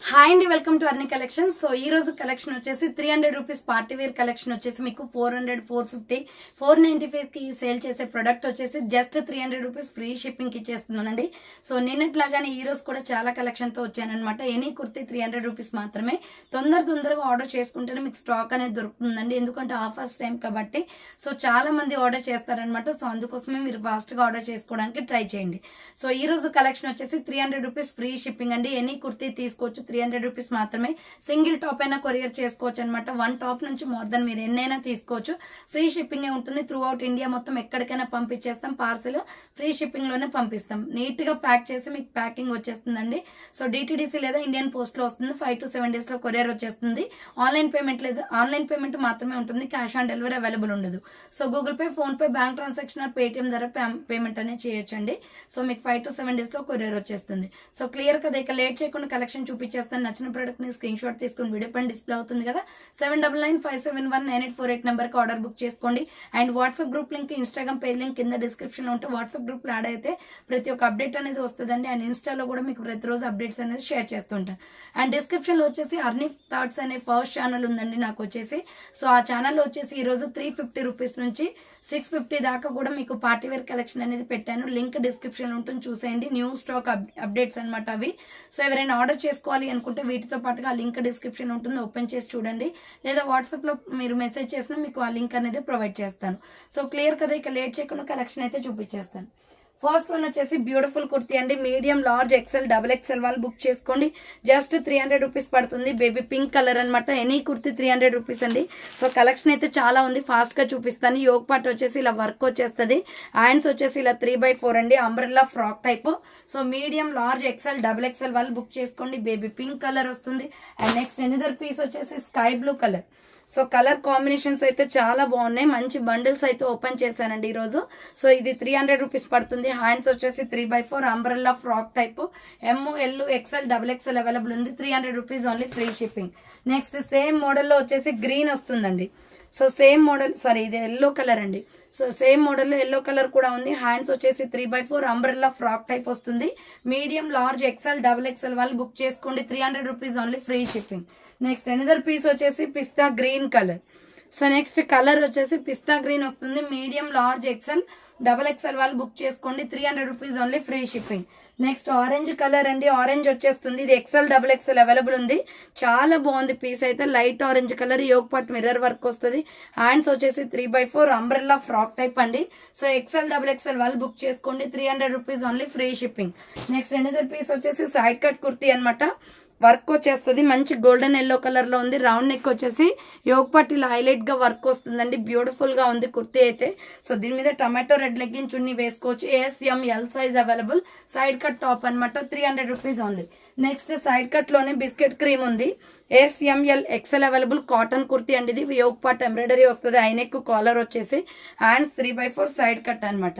Hi అండి, welcome to అర్ని collection. So ఈ రోజు కలెక్షన్ వచ్చేసి 300 రూపీస్ పార్టీ వేర్ కలెక్షన్ వచ్చేసి మీకు 400, 450, 495 కి సేల్ చేసే ప్రొడక్ట్ వచ్చేసి జస్ట్ 300 రూపీస్ ఫ్రీ షిప్పింగ్ కి ఇచ్చేస్తున్నానండి. సో నిన్నట్లాగానే ఈ రోజు కూడా చాలా కలెక్షన్ తో వచ్చానమాట. ఎనీ కుర్తీ 300 రూపీస్ మాత్రమే. తొందరగా ఆర్డర్ చేసుకుంటేనే మీకు స్టాక్ అనేది దొరుకుతుందండి, ఎందుకంటే ఆఫర్స్ టైం కాబట్టి. సో చాలా మంది ఆర్డర్ చేస్తారనమాట. సో అందుకోసమే మీరు ఫాస్ట్ గా ఆర్డర్ చేసుకోవడానికి ట్రై చేయండి. సో ఈ రోజు కలెక్షన్ వచ్చేసి 300 రూపీస్ ఫ్రీ షిప్పింగ్ అండి. ఎనీ కుర్తీ తీసుకోవచ్చు, 300 రూపీస్ మాత్రమే. సింగిల్ టాప్ అయినా కొరియర్ చేసుకోవచ్చు అనమాట. వన్ టాప్ నుంచి మోర్ దెన్ మీరు ఎన్నైనా తీసుకోవచ్చు. ఫ్రీ షిప్పింగ్ ఉంటుంది. త్రూ అవుట్ ఇండియా మొత్తం ఎక్కడికైనా పంపించేస్తాం. పార్సిల్ ఫ్రీ షిప్పింగ్ లోనే పంపిస్తాం. నీట్ గా ప్యాక్ చేసి మీకు ప్యాకింగ్ వచ్చేస్తుందండి. సో డిటిడిసి లేదా ఇండియన్ పోస్ట్ లో వస్తుంది. 5 to 7 days లో కొరియర్ వచ్చేస్తుంది. ఆన్లైన్ పేమెంట్ లేదు, ఆన్లైన్ పేమెంట్ మాత్రమే ఉంటుంది. క్యాష్ ఆన్ డెలివరీ అవైలబుల్ ఉండదు. So Google pay, phone pay, bank transaction, Paytm ద్వారా పేమెంట్ అనేది చేయొచ్చండి. సో మీకు 5 to 7 days లో కొరియర్ వచ్చేస్తుంది. సో క్లియర్ కదా, ఇక లేట్ చేయకుండా కలెక్షన్ చూపించేస్తాను. నచ్చిన ప్రొడక్ట్ ని స్క్రీన్ షాట్ తీసుకుని వీడియో పైన డిస్ప్లే అవుతుంది కదా, 7995719848 నెంబర్ కి ఆర్డర్ బుక్ చేసుకోండి. And WhatsApp group link, Instagram page link కింద డిస్క్రిప్షన్ లో ఉంటే వాట్సాప్ గ్రూప్ లో యాడ్ అయితే ప్రతి ఒక్క అప్డేట్ అనేది వస్తుందండి. అండ్ ఇన్స్టాలో కూడా మీకు ప్రతిరోజు అప్డేట్స్ అనేది షేర్ చేస్తుంటాను. అండ్ డిస్క్రిప్షన్ లో వచ్చేసి అర్ని థాట్స్ అనే ఫస్ట్ ఛానల్ ఉందండి నాకు వచ్చేసి. సో ఆ ఛానల్లో వచ్చేసి ఈ రోజు 350 రూపీస్ నుంచి 650 దాకా కూడా మీకు పార్టీ వేర్ కలెక్షన్ అనేది పెట్టాను. లింక్ డిస్క్రిప్షన్ లో ఉంటుంది, చూసేయండి. న్యూ స్టాక్ అప్డేట్స్ అనమాట అవి. సో ఎవరైనా ఆర్డర్ చేసుకోవాలి అనుకుంటే వీటితో పాటుగా ఆ లింక్ డిస్క్రిప్షన్ ఉంటుంది, ఓపెన్ చేసి చూడండి. లేదా వాట్సాప్ లో మీరు మెసేజ్ చేసినా మీకు ఆ లింక్ అనేది ప్రొవైడ్ చేస్తాను. సో క్లియర్ కదా, ఇక లేట్ చేయకుండా కలెక్షన్ అయితే చూపించేస్తాను. ఫస్ట్ వన్ వచ్చేసి బ్యూటిఫుల్ కుర్తీ అండి. Medium, large, XL, double XL వాళ్ళు బుక్ చేసుకోండి. జస్ట్ 300 రూపీస్ పడుతుంది. బేబీ పింక్ కలర్ అనమాట. ఎనీ కుర్తీ 300 రూపీస్ అండి. సో కలెక్షన్ అయితే చాలా ఉంది, ఫాస్ట్ గా చూపిస్తాను. యోగ్ పార్ట్ వచ్చేసి ఇలా వర్క్ వచ్చేస్తుంది. హ్యాండ్స్ వచ్చేసి ఇలా 3x4 అండి, umbrella frock type. So medium, large, XL, double XL వాళ్ళు బుక్ చేసుకోండి. బేబీ పింక్ కలర్ వస్తుంది. అండ్ నెక్స్ట్ ఎనిదర్ పీస్ వచ్చేసి sky blue colour. So colour combinations అయితే చాలా బాగున్నాయి. మంచి బండిల్స్ అయితే ఓపెన్ చేశానండి ఈ రోజు. సో ఇది 300 రూపీస్ పడుతుంది. హ్యాండ్స్ వచ్చేసి 3x4 umbrella frock type. ML, XL, double XL available ఉంది. 300 rupees only, free shipping. Next same మోడల్లో వచ్చేసి గ్రీన్ వస్తుందండి. సో సేమ్ మోడల్, సారీ ఇది ఎల్లో కలర్ అండి. సో సేమ్ మోడల్లో ఎల్లో కలర్ కూడా ఉంది. హ్యాండ్స్ వచ్చేసి 3x4 అంబ్రెల్లా ఫ్రాక్ టైప్ వస్తుంది. Medium, large, XL, double XL వాళ్ళు బుక్ చేసుకోండి. 300 rupees only, free shipping. Next another piece వచ్చేసి పిస్తా green colour. So next colour వచ్చేసి పిస్తా గ్రీన్ వస్తుంది. Medium, large, XL, double XL వాళ్ళు బుక్ చేసుకోండి. 300 rupees only, free shipping. Next orange colour అండి. ఆరెంజ్ వచ్చేస్తుంది. ఇది ఎక్సెల్, డబుల్ ఎక్సెల్ అవైలబుల్ ఉంది. చాలా బాగుంది పీస్ అయితే. Light orange colour, yoke part mirror work వస్తుంది. హ్యాండ్స్ వచ్చేసి 3x4 అంబ్రెల్లా ఫ్రాక్ టైప్ అండి. సో ఎక్సెల్, డబుల్ ఎక్సెల్ వాళ్ళు బుక్ చేసుకోండి. 300 rupees only, free shipping. Next another piece వచ్చేసి సైడ్ కట్ కుర్తీ అనమాట. వర్క్ వచ్చేస్తుంది. మంచి గోల్డెన్ ఎల్లో కలర్ లో ఉంది. రౌండ్ నెక్ వచ్చేసి యోగ్ పార్ట్ ఇలా హైలైట్ గా వర్క్ వస్తుందండి. బ్యూటిఫుల్ గా ఉంది కుర్తీ అయితే. సో దీని మీద టమాటో రెడ్ లెగ్గిన్ చున్నీ వేసుకోవచ్చు. ASML size available. Side cut top అనమాట. 300 rupees only. Next side cut లోనే బిస్కెట్ క్రీమ్ ఉంది. ASML XL available. Cotton kurti అండి ఇది. యోగ్ పార్ట్ ఎంబ్రాయిడరీ వస్తుంది. ఐనెక్ కాలర్ వచ్చేసి. హ్యాండ్స్ 3x4 సైడ్ కట్ అనమాట.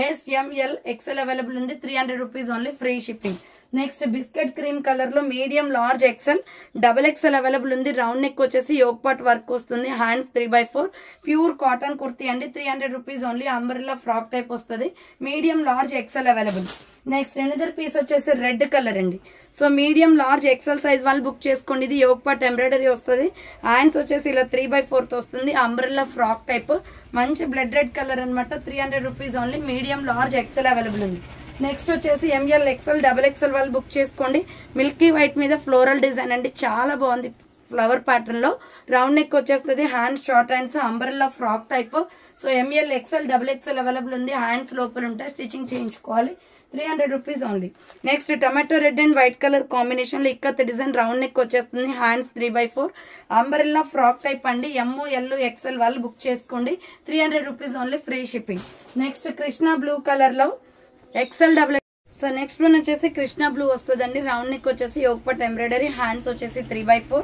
ASML XL అవైలబుల్ ఉంది. 300 rupees only, free shipping. Next biscuit cream colour లో medium, large, XL, double XL available ఉంది. Round neck వచ్చేసి yoke part work వస్తుంది. Hands 3x4 pure cotton kurti అండి. 300 rupees only. Umbrella frock type వస్తుంది. Medium, large, XL available. Next another piece వచ్చేసి red colour అండి. So medium, large, XL size వాళ్ళు book చేసుకోండి. ఇది యోగ్ పార్ట్ ఎంబ్రాయిడరీ వస్తుంది. హ్యాండ్స్ వచ్చేసి ఇలా 3x4 వస్తుంది. Umbrella frock type. మంచి బ్లడ్ రెడ్ కలర్ అనమాట. 300 rupees only. Medium, large, XL available ఉంది. నెక్స్ట్ వచ్చేసి ML, XL, డబల్ ఎక్సెల్ వాళ్ళు బుక్ చేసుకోండి. మిల్కీ వైట్ మీద ఫ్లోరల్ డిజైన్ అండి. చాలా బాగుంది ఫ్లవర్ ప్యాటర్న్ లో. రౌండ్ నెక్ వచ్చేస్తుంది. Hands short hands, umbrella frock type. So ML, XL, double XL available ఉంది. హ్యాండ్స్ లోపల ఉంటాయి, స్టిచింగ్ చేయించుకోవాలి. 300 rupees only. Next tomato red and white colour combination లో ఇక్కత్ డిజైన్. రౌండ్ నెక్ వచ్చేస్తుంది. Hands 3x4 umbrella frock type అండి. ML, XL వాళ్ళు book చేసుకోండి. 300 rupees only, free shipping. Next Krishna blue colour లో XL, double. So next one వచ్చేసి Krishna blue వస్తుందండి. Round neck వచ్చేసి yoke part embroidery. Hands వచ్చేసి 3x4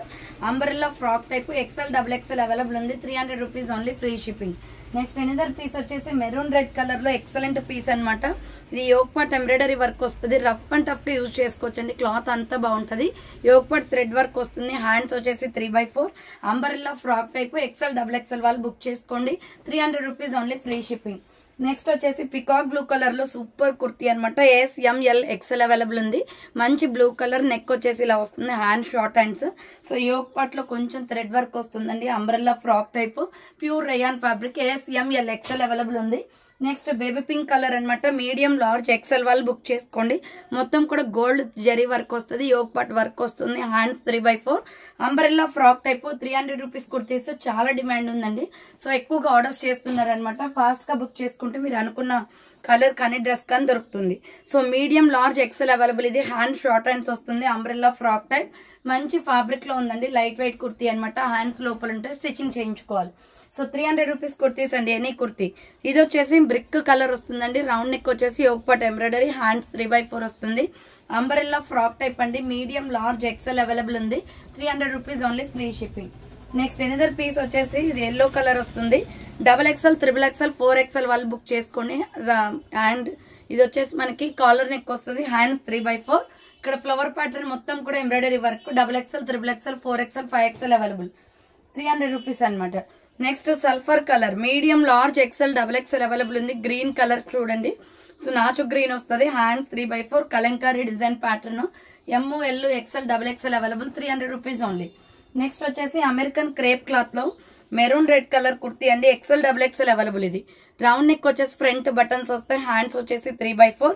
umbrella frock type. XL, double XL available ఉంది. 300 rupees only, free shipping. Next another piece వచ్చేసి maroon red colour లో excellent piece అనమాట. ఇది yoke part embroidery work వస్తుంది. Rough and tough గా use చేసుకోవచ్చండి. Cloth అంతా బాగుంటది. యోగ్ పార్ట్ థ్రెడ్ వర్క్ వస్తుంది. హ్యాండ్స్ వచ్చేసి 3x4 umbrella frock type. XL, double XL వాళ్ళు బుక్ చేసుకోండి. 300 rupees only, free shipping. Next వచ్చేసి పికాక్ బ్లూ కలర్ లో సూపర్ కుర్తీ అనమాట. ఎస్, ఎంఎల్, ఎక్సెల్ అవైలబుల్ ఉంది. మంచి బ్లూ కలర్, నెక్ వచ్చేసి ఇలా వస్తుంది, hand short hands. So yoke part లో కొంచెం థ్రెడ్ వర్క్ వస్తుందండి. Umbrella frock type, pure rayon fabric. S, M L, XL available ఉంది. నెక్స్ట్ బేబీ పింక్ కలర్ అనమాట. మీడియం, లార్జ్, ఎక్సెల్ వాళ్ళు బుక్ చేసుకోండి. మొత్తం కూడా గోల్డ్ జరీ వర్క్ వస్తుంది, యోక్ పార్ట్ వర్క్ వస్తుంది, hands 3/4 umbrella frock type. 300 rupees kurtis చాలా డిమాండ్ ఉందండి. సో ఎక్కువగా ఆర్డర్స్ చేస్తున్నారు అనమాట. ఫాస్ట్ గా బుక్ చేసుకుంటే మీరు అనుకున్న కలర్ కానీ డ్రెస్ కానీ దొరుకుతుంది. So medium, large, XL available. ఇది హ్యాండ్ షార్ట్ హ్యాండ్స్ వస్తుంది, అంబ్రెల్లా ఫ్రాక్ టైప్. మంచి ఫ్యాబ్రిక్ లో ఉందండి, లైట్ వెయిట్ కుర్తీ అనమాట. హ్యాండ్స్ లోపల ఉంటే స్టిచ్చింగ్ చేయించుకోవాలి. సో 300 రూపీస్ కుర్తీస్ అండి, ఎనీ కుర్తీ. ఇది వచ్చేసి బ్రిక్ కలర్ వస్తుందండి. రౌండ్ నెక్ వచ్చేసి యోక్ పార్ట్ ఎంబ్రాయిడరీ, హ్యాండ్స్ 3/4 వస్తుంది. అంబ్రెల్లా ఫ్రాక్ టైప్ అండి. మీడియం, లార్జ్, ఎక్సెల్ అవైలబుల్ ఉంది. 300 rupees only, free shipping. Next another piece వచ్చేసి ఇది ఎల్లో కలర్ వస్తుంది. XXL, XXL, 4XL వాళ్ళు బుక్ చేసుకోండి. అండ్ ఇది వచ్చేసి మనకి కాలర్ నెక్ వస్తుంది, హ్యాండ్స్ 3/4. ఇక్కడ ఫ్లవర్ ప్యాటర్న్ మొత్తం కూడా embroidery work. XXL, XXL, 4XL, 5XL available. 300 rupees అనమాట. Next sulphur colour, medium, large, XL, XXL available ఉంది. గ్రీన్ కలర్ చూడండి. సో నాచు గ్రీన్ వస్తుంది, hands 3/4, Kalamkari design pattern. ML, XL, XXL available. 300 rupees only. Next వచ్చేసి American crepe cloth లో maroon red colour kurti అండి. XL, XXL available. ఇది round neck వచ్చేసి front buttons వస్తాయి, హ్యాండ్స్ వచ్చేసి 3/4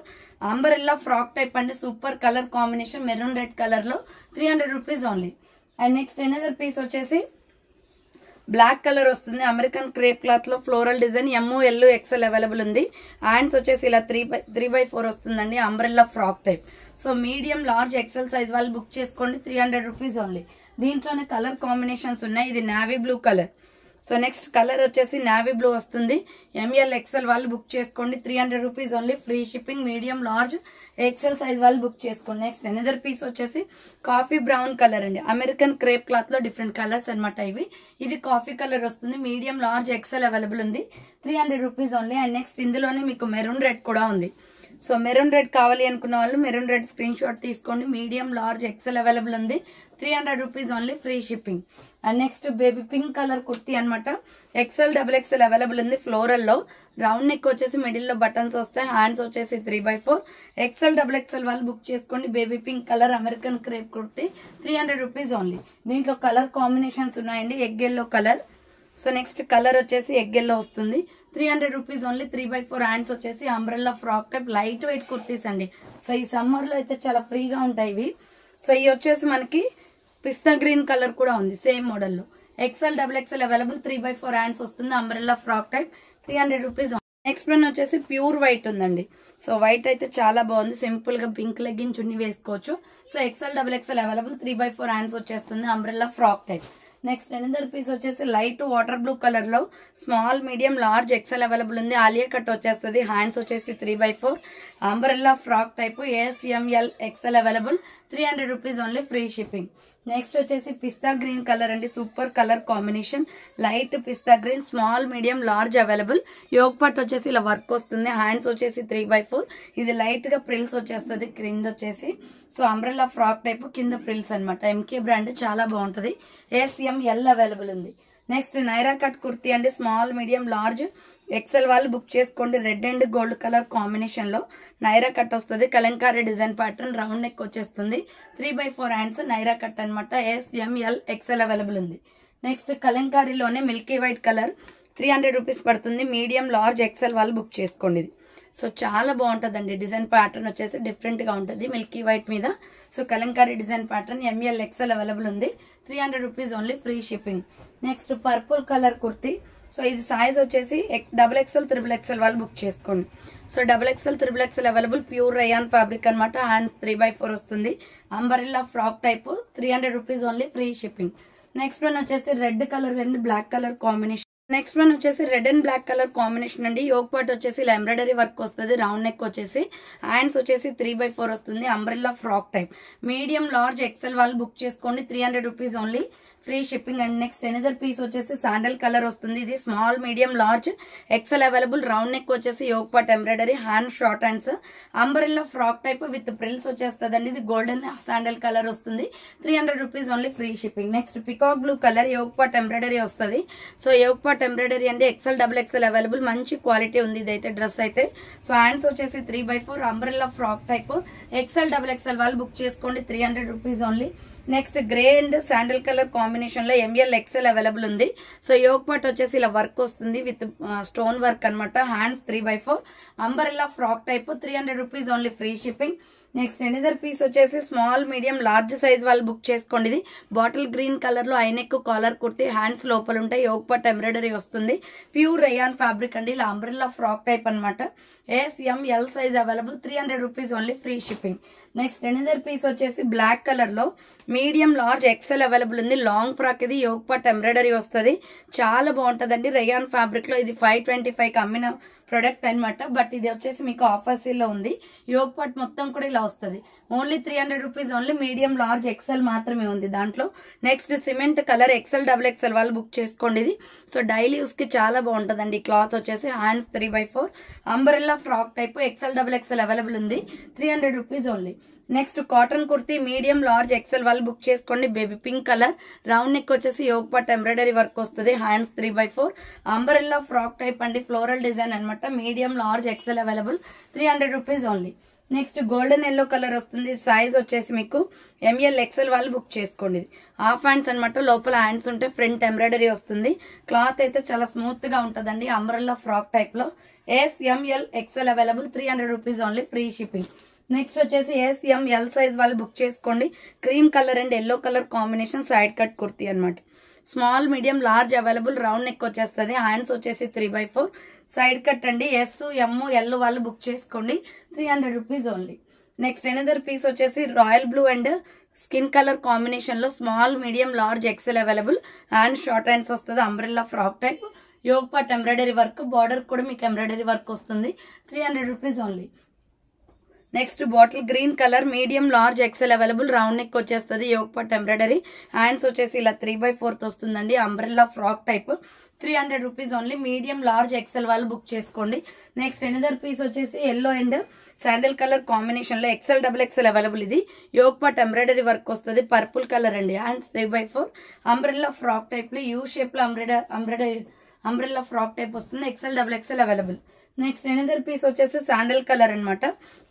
అంబరెల్లా ఫ్రాక్ టైప్ అండి. Super colour combination, maroon red colour లో 300 rupees only. And next another piece వచ్చేసి బ్లాక్ కలర్ వస్తుంది. అమెరికన్ క్రేప్ క్లాత్ లో floral design, ML, XL available ఉంది. హ్యాండ్స్ వచ్చేసి ఇలా 3/4 వస్తుందండి, umbrella frock type. So medium, large, XL size వాళ్ళు book చేసుకోండి. 300 రూపీస్ ఓన్లీ. దీంట్లోనే కలర్ కాంబినేషన్స్ ఉన్నాయి. ఇది navy blue colour. So next colour వచ్చేసి నావీ బ్లూ వస్తుంది. ML, XL వాళ్ళు బుక్ చేసుకోండి. 300 rupees only, free shipping. Medium, large, XL size వాళ్ళు బుక్ చేసుకోండి. నెక్స్ట్ ఎనదర్ పీస్ వచ్చేసి కాఫీ బ్రౌన్ కలర్ అండి. అమెరికన్ క్రేప్ క్లాత్ లో డిఫరెంట్ కలర్స్ అనమాట ఇవి. ఇది కాఫీ కలర్ వస్తుంది. మీడియం, లార్జ్, ఎక్సెల్ అవైలబుల్ ఉంది. 300 రూపీస్ ఓన్లీ. అండ్ నెక్స్ట్ ఇందులోనే మీకు మెరూన్ రెడ్ కూడా ఉంది. సో మెరూన్ రెడ్ కావాలి అనుకున్న వాళ్ళు మెరూన్ రెడ్ స్క్రీన్ షాట్ తీసుకోండి. మీడియం, లార్జ్, ఎక్సెల్ అవైలబుల్ ఉంది. 300 rupees only, free shipping. And next baby pink colour kurti అనమాట. XL, XXL అవైలబుల్ ఉంది. ఫ్లోరల్ లో రౌండ్ నెక్ వచ్చేసి మిడిల్ లో బటన్స్ వస్తాయి, హ్యాండ్స్ వచ్చేసి 3/4 XL, XXL వాళ్ళు బుక్ చేసుకోండి. Baby pink colour American crepe kurti, 300 rupees only. దీంట్లో కలర్ కాంబినేషన్స్ ఉన్నాయండి. Egg yellow colour. So next colour వచ్చేసి ఎగ్ ఎల్లో వస్తుంది. 300 రూపీస్ ఓన్లీ. 3/4 హ్యాండ్స్ వచ్చేసి umbrella frock type, light weight kurtis అండి. సో ఈ సమ్మర్ లో అయితే చాలా ఫ్రీగా ఉంటాయి ఇవి. సో ఇవి వచ్చేసి మనకి పిస్తా గ్రీన్ కలర్ కూడా ఉంది, సేమ్ మోడల్ లో. XL, XXL available. 3/4 హ్యాండ్స్ వస్తుంది, umbrella frock type. 300 rupees. Next one వచ్చేసి ప్యూర్ వైట్ ఉందండి. సో వైట్ అయితే చాలా బాగుంది. సింపుల్ గా పింక్ లెగ్గిన్ చున్నీ వేసుకోవచ్చు. So XL, XXL available. 3/4 hands వచ్చేస్తుంది, umbrella frock type. Next another piece వచ్చేసి లైట్ వాటర్ బ్లూ కలర్ లో small, medium, large, XL available ఉంది. ఆలియా కట్ వచ్చేస్తుంది, హ్యాండ్స్ వచ్చేసి 3/4 umbrella frock type. SML, XL available. 300 rupees only, free shipping. Next వచ్చేసి పిస్తా green colour అండి. Super colour combination, light పిస్తా green, small, medium, large available. Yoke part వచ్చేసి ఇలా work వస్తుంది, హ్యాండ్స్ వచ్చేసి 3/4. ఇది లైట్ గా ప్రిల్స్ వచ్చేస్తుంది క్రింద వచ్చేసి. సో అంబ్రెల్లా ఫ్రాక్ టైప్, కింద ప్రిల్స్ అనమాట. MK బ్రాండ్, చాలా బాగుంటది. SML అవైలబుల్ ఉంది. నెక్స్ట్ నైరా కట్ కుర్తీ అండి. స్మాల్, మీడియం, లార్జ్, XL వాళ్ళు బుక్ చేసుకోండి. Red and gold colour combination లో నైరా కట్ వస్తుంది. Kalamkari design pattern, round neck వచ్చేస్తుంది. 3/4 హ్యాండ్స్, నైరా కట్ అనమాట. SML, XL అవైలబుల్ ఉంది. నెక్స్ట్ కలంకారీలోనే మిల్కీ వైట్ కలర్, 300 రూపీస్ పడుతుంది. మీడియం, లార్జ్, XL వాళ్ళు బుక్ చేసుకోండి. ఇది సో చాలా బాగుంటదండి. డిజైన్ ప్యాటర్న్ వచ్చేసి డిఫరెంట్ గా ఉంటుంది మిల్కీ వైట్ మీద. So Kalamkari design pattern, ML, XL available ఉంది. 300 rupees only, free shipping. Next purple colour kurti. So ఇది సైజ్ వచ్చేసి XXL, XXL వాళ్ళు బుక్ చేసుకోండి. So XXL, XXL available. Pure rayon fabric అనమాట. హ్యాండ్స్ 3/4 వస్తుంది, umbrella frock type. 300 rupees only, free shipping. Next one వచ్చేసి red colour and black colour combination. Next one వచ్చేసి red and black colour combination అండి. Yog part వచ్చేసి ఇలా embroidery work వస్తుంది, round neck వచ్చేసి, hands వచ్చేసి 3/4 వస్తుంది, umbrella frock type. Medium, large, XL వాళ్ళు బుక్ చేసుకోండి. 300 rupees only, free shipping. And next another piece వచ్చేసి శాండల్ కలర్ వస్తుంది. ఇది small medium large XL available. Round neck వచ్చేసి yoke part embroidery, hand short hands, umbrella frock type with frills వచ్చేస్తుందండి. ఇది golden sandal colour వస్తుంది. 300 rupees only free shipping. Next peacock blue colour yoke part embroidery వస్తుంది. So yoke part embroidery అండి XL double XL available. మంచి quality ఉంది ఇదైతే dress అయితే. So hands వచ్చేసి 3/4 umbrella frock type. XL double XL వాళ్ళు book చేసుకోండి. 300 rupees only. Next grey and sandal colour combination లో ఎంఎల్ ఎక్సెల్ అవైలబుల్ ఉంది. సో యోగ్ పార్ట్ వచ్చేసి ఇలా వర్క్ వస్తుంది విత్ స్టోన్ వర్క్ అనమాట. Hands 3/4 umbrella frock type. 300 rupees only free shipping. Next another piece వచ్చేసి small medium large size వాళ్ళు book చేసుకోండి. ఇది బాటిల్ గ్రీన్ కలర్ లో ఐనెక్ కాలర్ కుర్తి, హ్యాండ్స్ లోపల ఉంటాయి. యోగ్ పార్ట్ ఎంబ్రాయిడరీ వస్తుంది. ప్యూర్ రేయాన్ ఫ్యాబ్రిక్ అండి. ఇలా అంబ్రెల్లా ఫ్రాక్ టైప్ అనమాట. SML size available. 300 rupees only free shipping. Next another piece వచ్చేసి బ్లాక్ కలర్ లో మీడియం లార్జ్ ఎక్సెల్ అవైలబుల్ ఉంది. లాంగ్ ఫ్రాక్ ఇది. యోగ్ పార్ట్ ఎంబ్రాయిడరీ వస్తుంది. చాలా బాగుంటదండి రేయాన్ ఫ్యాబ్రిక్ లో. ఇది 525 అమ్మిన ప్రొడక్ట్ అనమాట. బట్ ఇది వచ్చేసి మీకు ఆఫర్ సేల్ లో ఉంది. యోగ్ పార్ట్ మొత్తం కూడా ఇలా వస్తుంది. Only 300 rupees only. Medium large XL మాత్రమే ఉంది దాంట్లో. Next cement colour XL double XL వాళ్ళు బుక్ చేసుకోండి. ఇది సో డైలీ యూస్ కి చాలా బాగుంటదండి. క్లాత్ వచ్చేసి hands 3/4 umbrella frock type. XL double XL available ఉంది. 300 rupees only. Next cotton kurti medium large XL వాళ్ళు బుక్ చేసుకోండి. Baby pink colour. Round neck వచ్చేసి యోగ్ పార్ట్ ఎంబ్రాయిడరీ వర్క్ వస్తుంది. హ్యాండ్స్ 3/4 అంబరెల్లా ఫ్రాక్ టైప్ అండి. ఫ్లోరల్ డిజైన్ అనమాట. Medium large XL available. 300 rupees only. Next golden yellow colour వస్తుంది. Size వచ్చేసి మీకు ML XL వాళ్ళు బుక్ చేసుకోండి. హాఫ్ హ్యాండ్స్ అనమాట. లోపల హ్యాండ్స్ ఉంటే ఫ్రంట్ ఎంబ్రాయిడరీ వస్తుంది. క్లాత్ అయితే చాలా స్మూత్ గా ఉంటదండి. అంబ్రెల్లా ఫ్రాక్ టైప్ లో. SML XL available. 300 rupees only free shipping. Next వచ్చేసి SML సైజ్ వాళ్ళు బుక్ చేసుకోండి. Cream colour and yellow colour combination side cut kurti అనమాట. Small medium large available. Round neck వచ్చేస్తుంది. హ్యాండ్స్ వచ్చేసి 3/4 సైడ్ కట్ అండి. SML వాళ్ళు book చేసుకోండి. 300 rupees only. Next another piece వచ్చేసి royal blue and skin colour combination లో small medium large XL available. Hand short hands వస్తుంది. Umbrella frock type. Yoke part embroidery work. Border కూడా మీకు embroidery work వస్తుంది. 300 rupees only. Next bottle green colour medium large XL available. Round neck వచ్చేస్తుంది. Yoke part embroidery. Hands వచ్చేసి ఇలా 3/4 వస్తుందండి. Umbrella frock type. 300 rupees only. Medium large XL వాళ్ళు book చేసుకోండి. Next another piece వచ్చేసి yellow and sandal colour combination లో XL double XL available. ఇది yoke part embroidery work వస్తుంది. పర్పుల్ కలర్ అండి. హ్యాండ్స్ 3/4 అంబ్రెల్లా ఫ్రాక్ టైప్ లో U shape లో umbrella frock type వస్తుంది. XL double XL available. Next another piece వచ్చేసి sandal colour అనమాట.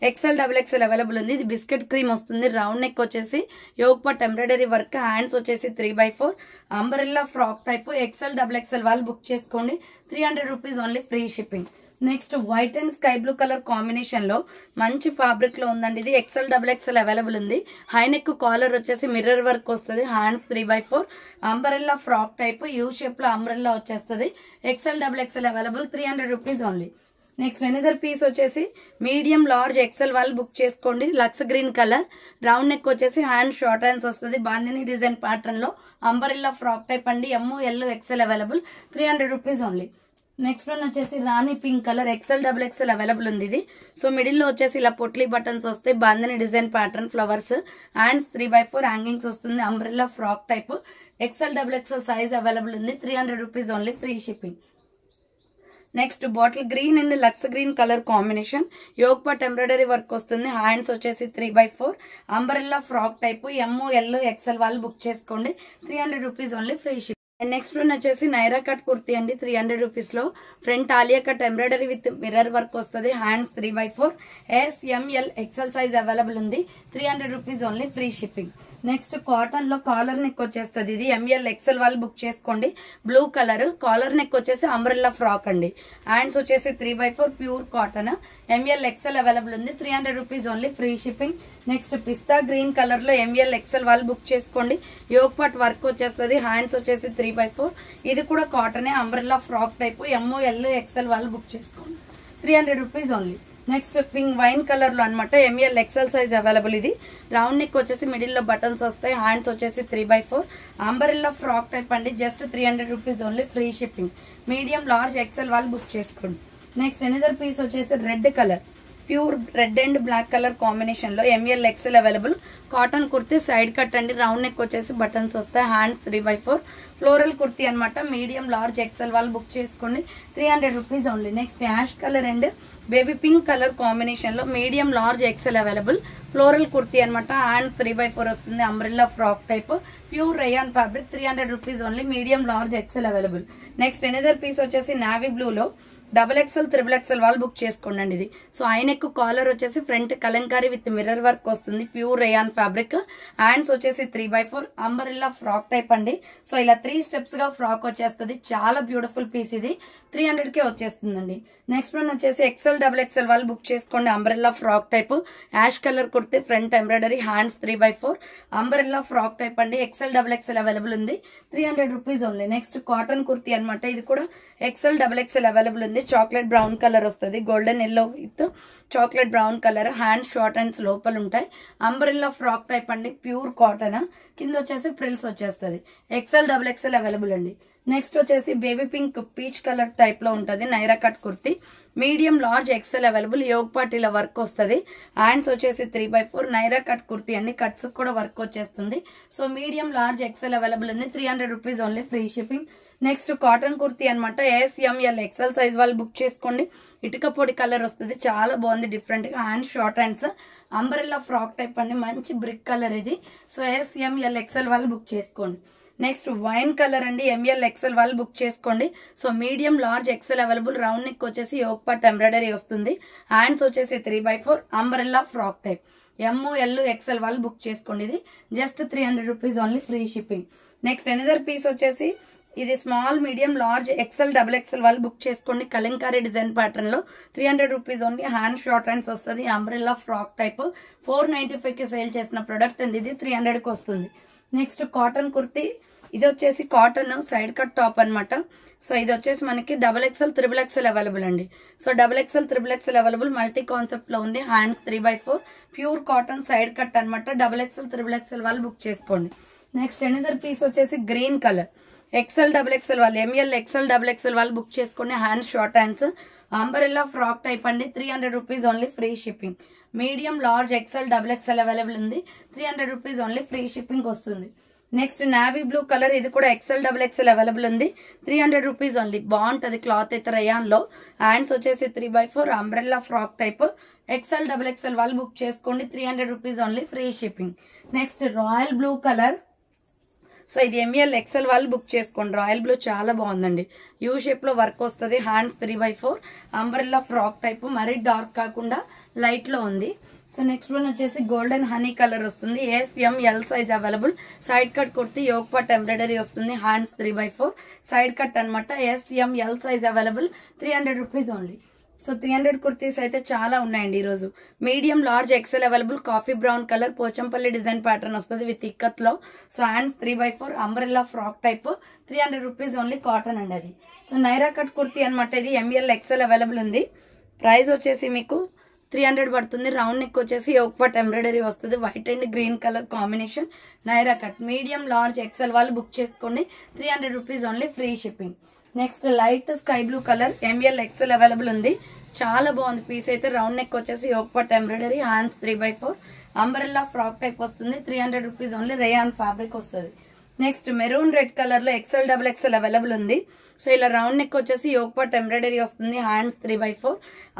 XL double XL available ఉంది. ఇది బిస్కెట్ క్రీమ్ వస్తుంది. రౌండ్ నెక్ వచ్చేసి yoke part embroidery work. Hands వచ్చేసి 3/4 umbrella frock type. XL double XL వాళ్ళు book చేసుకోండి. 300 rupees only free shipping. Next white and sky blue colour combination లో మంచి fabric లో ఉందండి. ఇది ఎక్సెల్ డబుల్ ఎక్సెల్ అవైలబుల్ ఉంది. హై నెక్ కాలర్ వచ్చేసి మిర్రర్ వర్క్ వస్తుంది. Hands 3/4 umbrella frock type. U shape లో అంబ్రెల్లా వచ్చేస్తుంది. XL double XL available. 300 rupees only. Next another piece వచ్చేసి మీడియం లార్జ్ ఎక్సెల్ వాళ్ళు బుక్ చేసుకోండి. Lux green colour. Round neck వచ్చేసి hand short hands వస్తుంది. Bandhani design pattern లో umbrella frock type అండి. ML XL available. 300 rupees only. Next one వచ్చేసి రాణి pink colour. XL double XL available ఉంది. ఇది సో మిడిల్ లో వచ్చేసి ఇలా పొట్లీ బటన్స్ వస్తాయి. Bandhani design pattern flowers. Hands 3/4 hangings వస్తుంది. Umbrella frock type. XL double XL size available ఉంది. 300 rupees only free shipping. Next bottle green and lux green colour combination. Yoke part embroidery work వస్తుంది. Hands వచ్చేసి 3/4 umbrella frock type. ML XL వాళ్ళు book చేసుకోండి. 300 rupees only free ship. Next one వచ్చేసి Naira cut kurti అండి. 300 rupees లో front Alia cut embroidery with mirror work వస్తుంది. Hands 3/4 SML XL size available ఉంది. 300 rupees only free shipping. Next cotton లో collar neck వచ్చేస్తుంది. ఇది ML XL వాళ్ళు బుక్ చేసుకోండి. Blue colour. కాలర్ నెక్ వచ్చేసి అంబ్రెల్లా ఫ్రాక్ అండి. హ్యాండ్స్ వచ్చేసి 3/4 pure cotton. ML XL available ఉంది. 300 rupees only free shipping. Next పిస్తా గ్రీన్ కలర్ లో ML XL వాళ్ళు బుక్ చేసుకోండి. యోగ్ పార్ట్ వర్క్ వచ్చేస్తుంది. హ్యాండ్స్ వచ్చేసి 3/4. ఇది కూడా కాటనే. Umbrella frock type. ML XL వాళ్ళు బుక్ చేసుకోండి. 300 rupees only. Next pink wine colour లో అనమాట. ML XL size available. ఇది రౌండ్ నెక్ వచ్చేసి మిడిల్ లో బటన్స్ వస్తాయి. హ్యాండ్స్ వచ్చేసి 3/4 అంబరెల్లా ఫ్రాక్ టైప్ అండి. Just 300 rupees only free shipping. Medium large XL వాళ్ళు బుక్ చేసుకోండి. నెక్స్ట్ ఎనదర్ పీస్ వచ్చేసి red colour. Pure red and black colour combination లో ML XL available. Cotton kurti side cut అండి, round neck వచ్చేసి buttons వస్తాయి, hands 3/4 floral kurti అనమాట. Medium large XL వాళ్ళు book చేసుకోండి, 300 rupees only. Next ash colour and baby pink colour combination లో medium large XL available. Floral kurti అనమాట, hand 3/4 వస్తుంది, umbrella frock type, pure rayon fabric, 300 rupees only. Medium large XL available. Next another piece వచ్చేసి navy blue లో XXL, XXL వాళ్ళు book చేసుకోండి ఇది. So ఆయనకు collar వచ్చేసి front kalamkari with mirror work వస్తుంది, ప్యూర్ రేయాన్ ఫ్యాబ్రిక్. హ్యాండ్స్ వచ్చేసి 3/4 అంబరెల్లా ఫ్రాక్ టైప్ అండి. సో ఇలా 3 స్టెప్స్ గా ఫ్రాక్ వచ్చేస్తుంది, చాలా బ్యూటిఫుల్ పీస్ ఇది, 300కే వచ్చేస్తుందండి. నెక్స్ట్ వన్ వచ్చేసి XXL వాళ్ళు బుక్ చేసుకోండి, umbrella frock type, ash colour kurti, front embroidery, hands 3/4 umbrella frock type అండి. XXL అవైలబుల్ ఉంది, 300 rupees only. Next cotton kurti అనమాట, ఇది కూడా XXL అవైలబుల్ ఉంది. చాక్లెట్ బ్రౌన్ కలర్ వస్తుంది, golden yellow with chocolate brown colour, hand short hands లోపల ఉంటాయి, umbrella frock type అండి, ప్యూర్ కాటన్, కింద వచ్చేసి ప్రిల్స్ వచ్చేస్తుంది. XXL అవైలబుల్ అండి. నెక్స్ట్ వచ్చేసి baby pink peach colour type లో ఉంటది, Naira cut kurti, medium large XL available. Yoke పార్టీల వర్క్ వస్తుంది, హ్యాండ్స్ వచ్చేసి 3/4 నైరా కట్ కుర్తి అండి, కట్స్ కూడా వర్క్ వచ్చేస్తుంది. So medium large XL available ఉంది, 300 rupees only, free shipping. Next cotton kurti అనమాట, SML XL సైజ్ వాళ్ళు బుక్ చేసుకోండి. ఇటుక పొడి కలర్ వస్తుంది, చాలా బాగుంది, డిఫరెంట్ గా, hand short hands, umbrella frock type అండి, మంచి బ్రిక్ కలర్ ఇది. సో SML XL వాళ్ళు బుక్ చేసుకోండి. నెక్స్ట్ వైన్ కలర్ అండి, ML XL వాళ్ళు బుక్ చేసుకోండి. So medium large XL available. Round neck వచ్చేసి యోగ్ పార్ట్ ఎంబ్రాయిడరీ వస్తుంది, హ్యాండ్స్ వచ్చేసి 3/4 umbrella frock type. ML XL వాళ్ళు బుక్ చేసుకోండి, ఇది just 300 rupees only, free shipping. Next another piece వచ్చేసి ఇది స్మాల్ మీడియం లార్జ్ XXL వాళ్ళు బుక్ చేసుకోండి, కలంకారీ డిజైన్ ప్యాటర్న్ లో, 300 rupees only. Hand short hands వస్తుంది, అంబ్రెల్లా ఫ్రాక్ టైప్, 495 కి సేల్ చేసిన ప్రొడక్ట్ అండి, ఇది 300 కి వస్తుంది. నెక్స్ట్ కాటన్ కుర్తి, ఇది వచ్చేసి కాటన్ సైడ్ కట్ టాప్ అనమాట. సో ఇది వచ్చేసి మనకి XXL అవైలబుల్ అండి. So XXL available, multi concept లో ఉంది, hands 3/4 pure cotton side cut అనమాట. XXL వాళ్ళు బుక్ చేసుకోండి. నెక్స్ట్ ఎనదర్ పీస్ వచ్చేసి గ్రీన్ కలర్, XXL వాళ్ళు, ML XXL వాళ్ళు బుక్ చేసుకోండి, hands short hands, umbrella frock type అండి, 300 rupees only, free shipping. Medium large XXL available ఉంది, 300 రూపీస్ ఓన్లీ, ఫ్రీ షిప్పింగ్ వస్తుంది. నెక్స్ట్ నావీ బ్లూ కలర్, ఇది కూడా XXL available ఉంది, 300 రూపీస్ ఓన్లీ. బాగుంటది క్లాత్ అయితే రయాన్ లో. హ్యాండ్స్ వచ్చేసి 3/4 అంబ్రెల్లా ఫ్రాక్ టైప్, XXL వాళ్ళు బుక్ చేసుకోండి, 300 rupees only, free shipping. Next royal blue colour, so ఇది ML XL వాళ్ళు బుక్ చేసుకోండి. రాయల్ బ్లూ చాలా బాగుందండి, యూ షేప్ లో వర్క్ వస్తుంది, హ్యాండ్స్ 3/4 అంబ్రెల్లా ఫ్రాక్ టైప్, మరీ డార్క్ కాకుండా లైట్ లో ఉంది. సో నెక్స్ట్ వన్ వచ్చేసి గోల్డెన్ హనీ కలర్ వస్తుంది, SML size available. Side cut kurti, yoke part embroidery వస్తుంది, హ్యాండ్స్ 3/4 సైడ్ కట్ అనమాట. SML size available, 300 rupees only. So 300 kurtis అయితే చాలా ఉన్నాయండి ఈరోజు. Medium large XL available, coffee brown colour, Pochampally design pattern వస్తుంది with ikat లో. So hands 3/4 umbrella frock type, 300 rupees only, cotton అండి అది. సో నైరా కట్ కుర్తీ అనమాట, ఇది ML XL అవైలబుల్ ఉంది. ప్రైస్ వచ్చేసి మీకు 300 పడుతుంది. రౌండ్ నెక్ వచ్చేసి యోగ్ పార్ట్ ఎంబ్రాయిడరీ వస్తుంది, white and green colour combination, Naira cut. Medium large XL వాళ్ళు బుక్ చేసుకోండి, 300 rupees only, free shipping. Next light sky blue colour, ML XL available ఉంది, చాలా బాగుంది పీస్ అయితే. రౌండ్ నెక్ వచ్చేసి yoke part embroidery, hands 3/4 umbrella frock type వస్తుంది, 300 rupees only, rayon fabric వస్తుంది. Next maroon red colour లో XXL available ఉంది. So ఇలా రౌండ్ నెక్ వచ్చేసి యోగ్ పార్ట్ ఎంబ్రాయిడరీ వస్తుంది, హ్యాండ్స్ 3/4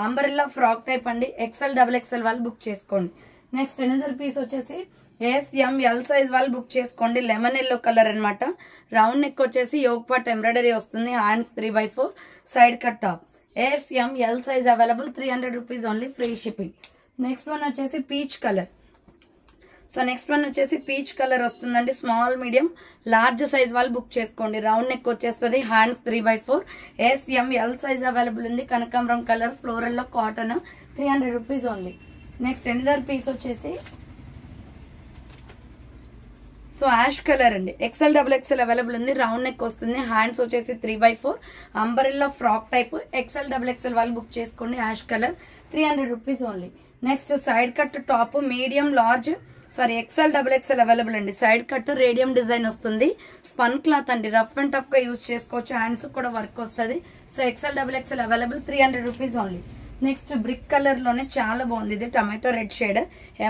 అంబ్రెల్లా ఫ్రాక్ టైప్ అండి, XXL వాళ్ళు బుక్ చేసుకోండి. నెక్స్ట్ ఎనదర్ పీస్ వచ్చేసి SML సైజ్ వాళ్ళు బుక్ చేసుకోండి, లెమన్ ఎల్లో కలర్ అనమాట. రౌండ్ నెక్ వచ్చేసి యోగ్ పార్ట్ ఎంబ్రాయిడరీ వస్తుంది, hands 3/4 side cut top. SML size available, 300 rupees only, free shipping. Next one వచ్చేసి peach colour. So next one వచ్చేసి peach colour వస్తుందండి, small medium large size వాళ్ళు book చేసుకోండి. Round neck వచ్చేస్తుంది, hands 3/4 SML size available ఉంది, కనకాంబరం colour, floral లో cotton, 300 rupees only. Next another piece వచ్చేసి సో యాష్ కలర్ అండి, XXL అవైలబుల్ ఉంది, రౌండ్ నెక్ వస్తుంది, హ్యాండ్స్ వచ్చేసి 3/4 అంబరెల్లా ఫ్రాక్ టైప్, XXL వాళ్ళు బుక్ చేసుకోండి, ash colour, 300 rupees only. Next side cut top, medium large XXL available అండి, side cut radium design వస్తుంది, spun cloth అండి, rough and tough గా use చేసుకోవచ్చు, హ్యాండ్స్ కూడా వర్క్ వస్తుంది. So XXL available, 300 rupees only. Next brick colour లోనే చాలా బాగుంది. ఇది tomato red shade.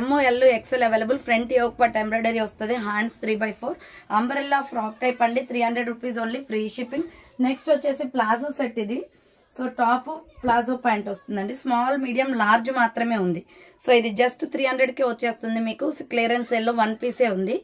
ML XL available. Front yoke part embroidery వస్తుంది. హ్యాండ్స్ 3/4 అంబ్రెల్లా ఫ్రాక్ టైప్ అండి. 300 rupees only, free shipping. Next వచ్చేసి ప్లాజో సెట్ ఇది. సో టాప్ ప్లాజో ప్యాంట్ వస్తుందండి. Small medium large మాత్రమే ఉంది. సో ఇది జస్ట్ 300కి వచ్చేస్తుంది మీకు. క్లియరెన్స్ సేల్లో 1 పీసే ఉంది.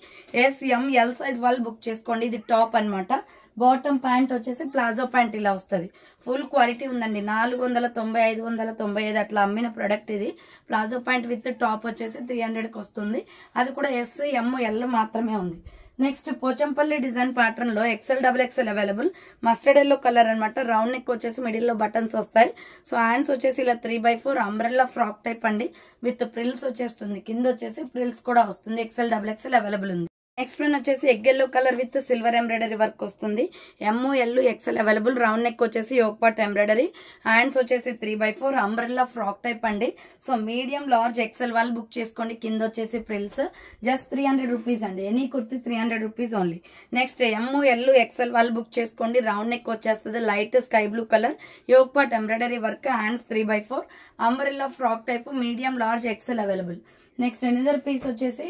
SML సైజ్ వాళ్ళు బుక్ చేసుకోండి. ఇది టాప్ అన్నమాట. బాటమ్ ప్యాంట్ వచ్చేసి ప్లాజో ప్యాంట్ ఇలా వస్తుంది. ఫుల్ క్వాలిటీ ఉందండి. 490, 595 అట్లా అమ్మిన ప్రొడక్ట్ ఇది. ప్లాజో ప్యాంట్ విత్ టాప్ వచ్చేసి 300కి వస్తుంది. అది కూడా SML మాత్రమే ఉంది. నెక్స్ట్ పోచంపల్లి డిజైన్ ప్యాటర్న్ లో XL XXL available. Mustard yellow colour అనమాట. రౌండ్ నెక్ వచ్చేసి మిడిల్ లో బటన్స్ వస్తాయి. సో హ్యాండ్స్ వచ్చేసి ఇలా 3/4 అంబ్రెల్లా ఫ్రాక్ టైప్ అండి. విత్ ప్రిల్స్ వచ్చేస్తుంది. కింద వచ్చేసి ప్రిల్స్ కూడా వస్తుంది. XL XXL అవైలబుల్ ఉంది. నెక్స్ట్ వన్ వచ్చేసి egg yellow colour with silver embroidery work వస్తుంది. ML XL available. Round neck వచ్చేసి యోక్ పార్ట్ ఎంబ్రాయిడరీ. హ్యాండ్స్ వచ్చేసి 3/4 అంబ్రెల్లా ఫ్రాక్ టైప్ అండి. సో మీడియం లార్జ్ XL వాళ్ళు బుక్ చేసుకోండి. కింద వచ్చేసి ప్రిల్స్. జస్ట్ 300 రూపీస్ అండి. Any kurti 300 rupees only. Next ML XL వాళ్ళు బుక్ చేసుకోండి. రౌండ్ నెక్ వచ్చేస్తుంది. Light sky blue colour. Yoke part embroidery work. Hands 3/4 umbrella frock type. Medium large XL available. Next another piece వచ్చేసి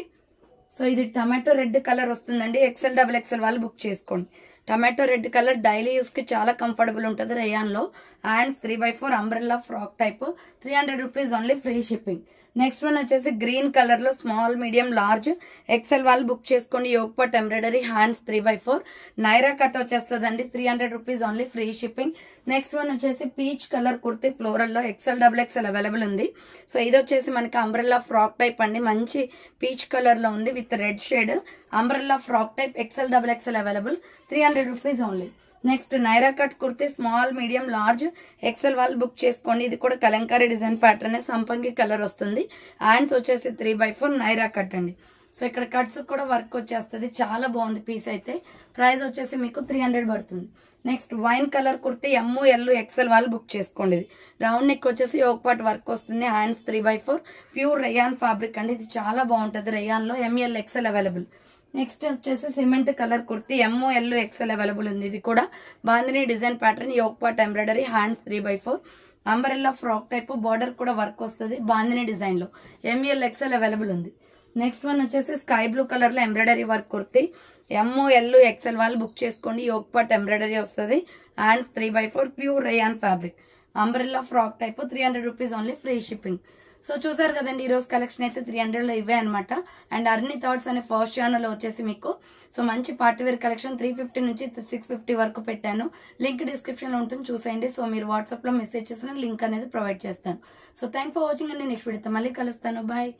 so ఇది tomato red colour వస్తుందండి. XL XXL వాళ్ళు book చేసుకోండి. Tomato red colour daily use కి చాలా comfortable ఉంటుంది rayon లో. Hands 3/4 umbrella frock type. 300 rupees only, free shipping. Next one వచ్చేసి గ్రీన్ కలర్ లో స్మాల్ మీడియం లార్జ్ XL వాళ్ళు బుక్ చేసుకోండి. Yoke part embroidery. Hands 3/4 Naira cut వచ్చేస్తుందండి. 300 rupees only, free shipping. Next one వచ్చేసి పీచ్ కలర్ కుర్తీ ఫ్లోరల్ లో XL XXL available ఉంది. So ఇది వచ్చేసి మనకి అంబ్రెల్లా ఫ్రాక్ టైప్ అండి. మంచి పీచ్ కలర్ లో ఉంది with red shade. Umbrella frock type. XL XXL available. 300 rupees only. Next Naira cut kurti small medium large XL వాళ్ళు బుక్ చేసుకోండి. ఇది కూడా కలంకారీ డిజైన్ ప్యాటర్న్. సంపంగి కలర్ వస్తుంది. హ్యాండ్స్ వచ్చేసి 3/4 నైరా కట్ అండి. సో ఇక్కడ కట్స్ కూడా వర్క్ వచ్చేస్తుంది. చాలా బాగుంది పీస్ అయితే. ప్రైస్ వచ్చేసి మీకు 300 పడుతుంది. Next wine colour kurti ML XL వాళ్ళు బుక్ చేసుకోండి. ఇది రౌండ్ నెక్ వచ్చేసి యోక్ పార్ట్ వర్క్ వస్తుంది. హ్యాండ్స్ 3/4 ప్యూర్ రేయాన్ ఫ్యాబ్రిక్ అండి. ఇది చాలా బాగుంటుంది రేయాన్ లో. ML XL available. నెక్స్ట్ వచ్చేసి cement colour kurti ML XL available ఉంది. ఇది కూడా bandhani design pattern. Yoke part embroidery. Hands 3/4 umbrella frock type. Border కూడా వర్క్ వస్తుంది బాందిని డిజైన్ లో. ML XL అవైలబుల్ ఉంది. నెక్స్ట్ వన్ వచ్చేసి స్కై బ్లూ కలర్ లో embroidery work kurti ML XL వాళ్ళు బుక్ చేసుకోండి. యోక్ పార్ట్ ఎంబ్రాయిడరీ వస్తుంది. Hands 3/4 pure rayon fabric. Umbrella frock type. 300 rupees only, free shipping. So చూసారు కదండి, ఈ రోజు కలెక్షన్ అయితే 300 లో ఇవే అనమాట. అండ్ అర్నీ థాట్స్ అనే ఫస్ట్ ఛానల్ వచ్చేసి మీకు సో మంచి పార్టీ వేర్ కలెక్షన్ 350 నుంచి 650 వరకు పెట్టాను. లింక్ డిస్క్రిప్షన్ లో ఉంటుంది, చూసేయండి. సో మీరు వాట్సాప్ లో మెసేజ్ చేసిన లింక్ అనేది ప్రొవైడ్ చేస్తాను. సో థ్యాంక్ ఫర్ వాచింగ్ అండి. నెక్స్ట్ వీడియోతో మళ్ళీ కలుస్తాను. బాయ్.